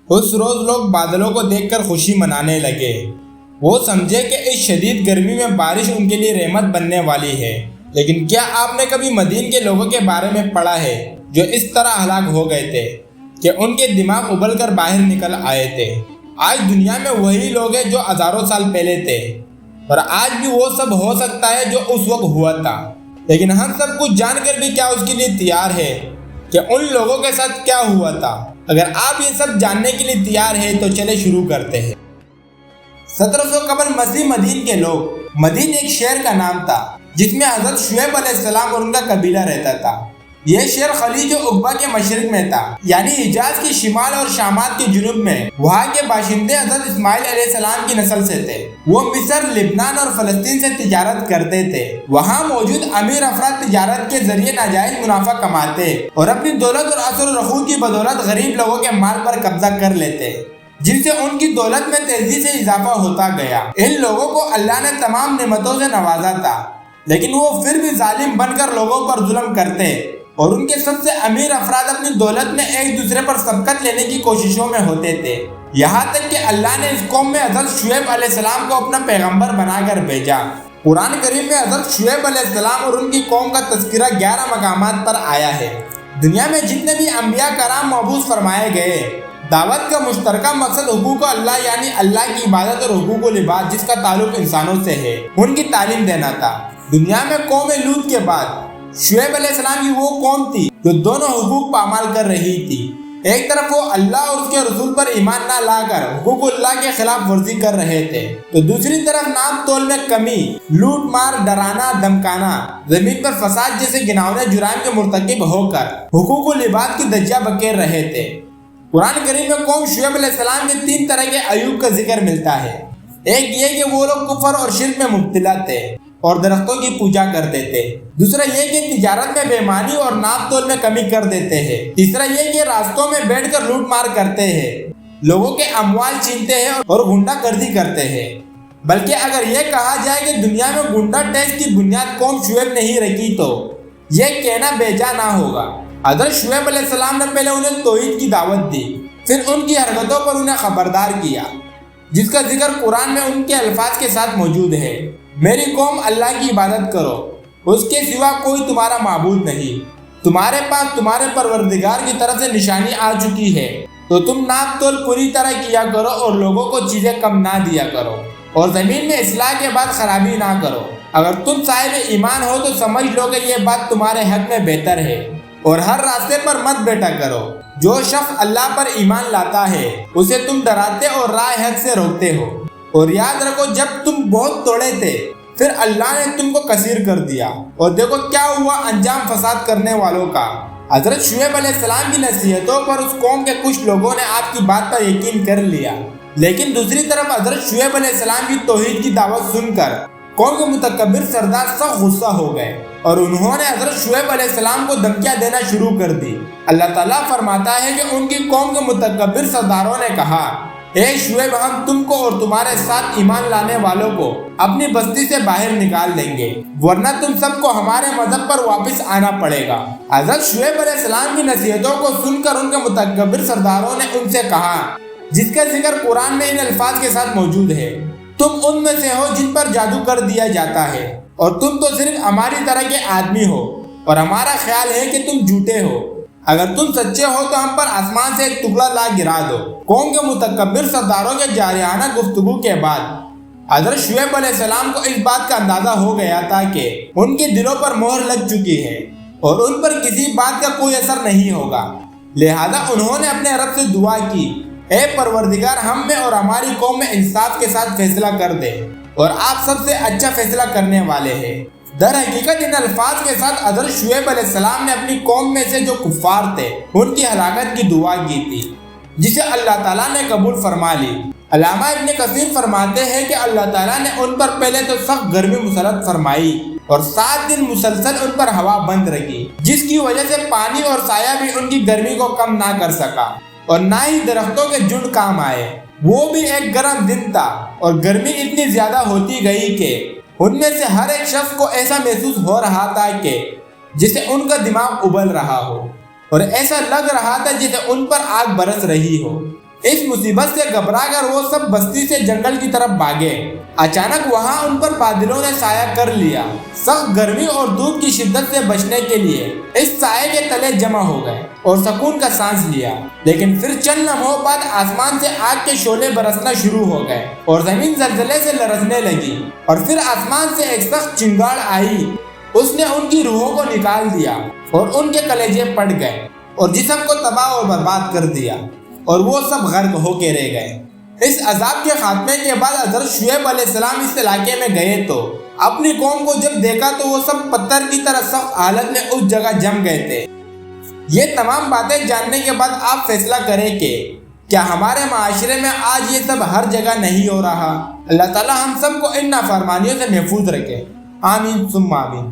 उस रोज लोग बादलों को देखकर खुशी मनाने लगे। वो समझे कि इस शदीद गर्मी में बारिश उनके लिए रहमत बनने वाली है। लेकिन क्या आपने कभी मदीन के लोगों के बारे में पढ़ा है जो इस तरह हलाक हो गए थे कि उनके दिमाग उबल कर बाहर निकल आए थे? आज दुनिया में वही लोग हैं जो हजारों साल पहले थे, और आज भी वो सब हो सकता है जो उस वक्त हुआ था। लेकिन हम सब कुछ जानकर भी क्या उसके लिए तैयार है कि उन लोगों के साथ क्या हुआ था? अगर आप ये सब जानने के लिए तैयार हैं तो चले शुरू करते हैं। 1700 कबल मसीह मदीन के लोग, मदीन एक शहर का नाम था जिसमें हजरत शुएब अलैहिस्सलाम और उनका कबीला रहता था। यह शहर खलीज उक़बा के मशरिक में था, यानी हिजाज के शिमाल और शामात के जुनूब में। वहाँ के बाशिंदे हजरत इस्माइल अलैहिस्सलाम की नस्ल से थे। वो मिस्र, लिबनान और फलस्तीन से तिजारत करते थे। वहाँ मौजूद अमीर अफराद तिजारत के जरिए नाजायज मुनाफा कमाते और अपनी दौलत और असर रखू की बदौलत गरीब लोगों के माल पर कब्जा कर लेते, जिनसे उनकी दौलत में तेजी से इजाफा होता गया। इन लोगों को अल्लाह ने तमाम नेमतों से नवाजा था, लेकिन वो फिर भी जालिम बनकर लोगों पर जुल्म करते और उनके सबसे अमीर अफराद अपनी दौलत में एक दूसरे पर सबकत लेने की कोशिशों में होते थे। यहाँ तक कि अल्लाह ने इस कौम में हजरत शुएब अलैहिस्सलाम को अपना पैगंबर बनाकर भेजा। कुरान करीम में हजरत शुएब अलैहिस्सलाम और उनकी कौम का तज़किरा 11 मकामात पर आया है। दुनिया में जितने भी अंबिया कराम मबूस फरमाए गए, दावत का मुश्तरका मकसद हुकूक अल्लाह यानी अल्लाह की इबादत और हुकूक इबाद जिसका ताल्लुक इंसानों से है, उनकी तालीम देना था। दुनिया में कौम लूत के बाद शुएब अलैहिस्सलाम की वो कौम थी जो दोनों हुकूक पामाल कर रही थी। एक तरफ वो अल्लाह और उसके रसूल पर ईमान ना लाकर हुकूक अल्लाह के खिलाफ वर्जी कर रहे थे, तो दूसरी तरफ नाम तोल में कमी, लूट मार, डराना, धमकाना, जमीन पर फसाद जैसे घिनौने जुराइम के मुर्तकिब होकर हुकूकुल इबाद की दज्जा बकेर रहे थे। कुरान करीम में कौम शुएब अलैहिस्सलाम के 3 तरह के अयूब का जिक्र मिलता है। एक ये कि वो लोग कुफर और शिर्क में मुब्तला थे और दरख्तों की पूजा करते थे। दूसरा ये कि तिजारत में बेईमानी और नाप तोल में कमी कर देते हैं। तीसरा ये कि रास्तों में बैठकर लूट मार करते हैं, लोगों के अमवाल छीनते हैं और गुंडागर्दी करते हैं। बल्कि अगर ये कहा जाए कि दुनिया में गुंडा टैक्स की बुनियाद कौम शुएब ने ही रखी तो यह कहना बेजा ना होगा। हज़रत शुएब अलैहिस्सलाम ने पहले उन्हें तौहीद की दावत दी, फिर उनकी हरकतों पर उन्हें खबरदार किया, जिसका जिक्र कुरान में उनके अल्फाज के साथ मौजूद है। मेरी कौम अल्लाह की इबादत करो, उसके सिवा कोई तुम्हारा माबूद नहीं। तुम्हारे पास तुम्हारे परवरदिगार की तरफ से निशानी आ चुकी है, तो तुम नाप तोल पूरी तरह किया करो और लोगों को चीजें कम ना दिया करो, और जमीन में इस्लाह के बाद खराबी ना करो। अगर तुम साहिब ईमान हो तो समझ लो कि ये बात तुम्हारे हक में बेहतर है, और हर रास्ते पर मत बैठा करो। जो शख्स अल्लाह पर ईमान लाता है उसे तुम डराते और राह हक से रोकते हो। और याद रखो, जब तुम बहुत तोड़े थे फिर अल्लाह ने तुमको कसीर कर दिया, और देखो क्या हुआ अंजाम फसाद करने वालों का। हजरत शुएब अलैहिस्सलाम की नसीहतों पर उस कौम के कुछ लोगों ने आपकी बात पर यकीन कर लिया, लेकिन दूसरी तरफ हजरत शुएब अलैहिस्सलाम की तौहीद की दावत सुनकर कौम के मुतकब्बिर सरदार सख्त गुस्सा हो गए और उन्होंने हजरत शुएब अलैहिस्सलाम को धमकियां देना शुरू कर दी। अल्लाह ताला फरमाता है कि उनकी कौम के मुतकब्बिर सरदारों ने कहा, ए शुएब, हम तुमको और तुम्हारे साथ ईमान लाने वालों को अपनी बस्ती से बाहर निकाल देंगे, वरना तुम सबको हमारे मजहब पर वापस आना पड़ेगा। हजरत शुएब अलैहिस्सलाम की नसीहतों को सुनकर उनके मुतकब्बिर सरदारों ने उनसे कहा, जिसका जिक्र कुरान में इन अल्फाज के साथ मौजूद है, तुम उनमें से हो जिन पर जादू कर दिया जाता है, और तुम तो सिर्फ हमारी तरह के आदमी हो, और हमारा ख्याल है कि तुम झूठे हो। अगर तुम सच्चे हो तो हम पर आसमान से एक टुकड़ा ला गिरा दो। कौम के मुतकब्बिर सरदारों के जारियाना गुफ्तगू के बाद हजरत शुएब अलैहिस्सलाम को इस बात का अंदाजा हो गया था कि उनके दिलों पर मोहर लग चुकी है और उन पर किसी बात का कोई असर नहीं होगा। लिहाजा उन्होंने अपने रब से दुआ की, ए परवरदिगार, हम में और हमारी कौम में इंसाफ के साथ फैसला कर दे, और आप सबसे अच्छा फैसला करने वाले हैं। दर हकीकत इन अल्फाज के साथ हजरत शुएब अलैहिस्सलाम ने अपनी कौम में से जो कुफ्फार थे उनकी हलाकत की दुआ की थी, जिसे अल्लाह ताला ने कबूल फरमा ली। अल्लामा इब्न कसीर फरमाते हैं कि अल्लाह ताला ने उन पर पहले तो सख्त गर्मी मुसल्लत फरमाई और 7 दिन मुसलसल उन पर हवा बंद रखी, जिसकी वजह से पानी और साया भी उनकी गर्मी को कम ना कर सका, और ना ही दरख्तों के झुंड काम आए। वो भी एक गर्म दिन था और गर्मी इतनी ज्यादा होती गई कि उनमें से हर एक शख्स को ऐसा महसूस हो रहा था कि जिसे उनका दिमाग उबल रहा हो, और ऐसा लग रहा था जैसे उन पर आग बरस रही हो। اس مصیبت سے گھبرا کر وہ سب بستی سے جنگل کی طرف بھاگے۔ اچانک وہاں ان پر بادلوں نے سایہ کر لیا۔ سخت گرمی اور دھوپ کی شدت سے بچنے کے لیے اس سائے کے تلے جمع ہو گئے اور سکون کا سانس لیا۔ لیکن پھر چند لمحوں بعد آسمان سے آگ کے شعلے برسنا شروع ہو گئے اور زمین زلزلے سے لرزنے لگی، اور پھر آسمان سے ایک سخت چنگاڑ آئی۔ اس نے ان کی روحوں کو نکال دیا اور ان کے کلیجے پھٹ گئے اور جسم کو تباہ اور برباد کر دیا، اور وہ سب غرق ہو کے رہ گئے۔ اس عذاب کے خاتمے کے بعد حضرت شعیب علیہ السلام اس علاقے میں گئے تو اپنی قوم کو جب دیکھا تو وہ سب پتھر کی طرح سخت حالت میں اس جگہ جم گئے تھے۔ یہ تمام باتیں جاننے کے بعد آپ فیصلہ کریں کہ کیا ہمارے معاشرے میں آج یہ سب ہر جگہ نہیں ہو رہا؟ اللہ تعالی ہم سب کو ان نافرمانیوں سے محفوظ رکھے، آمین ثم آمین۔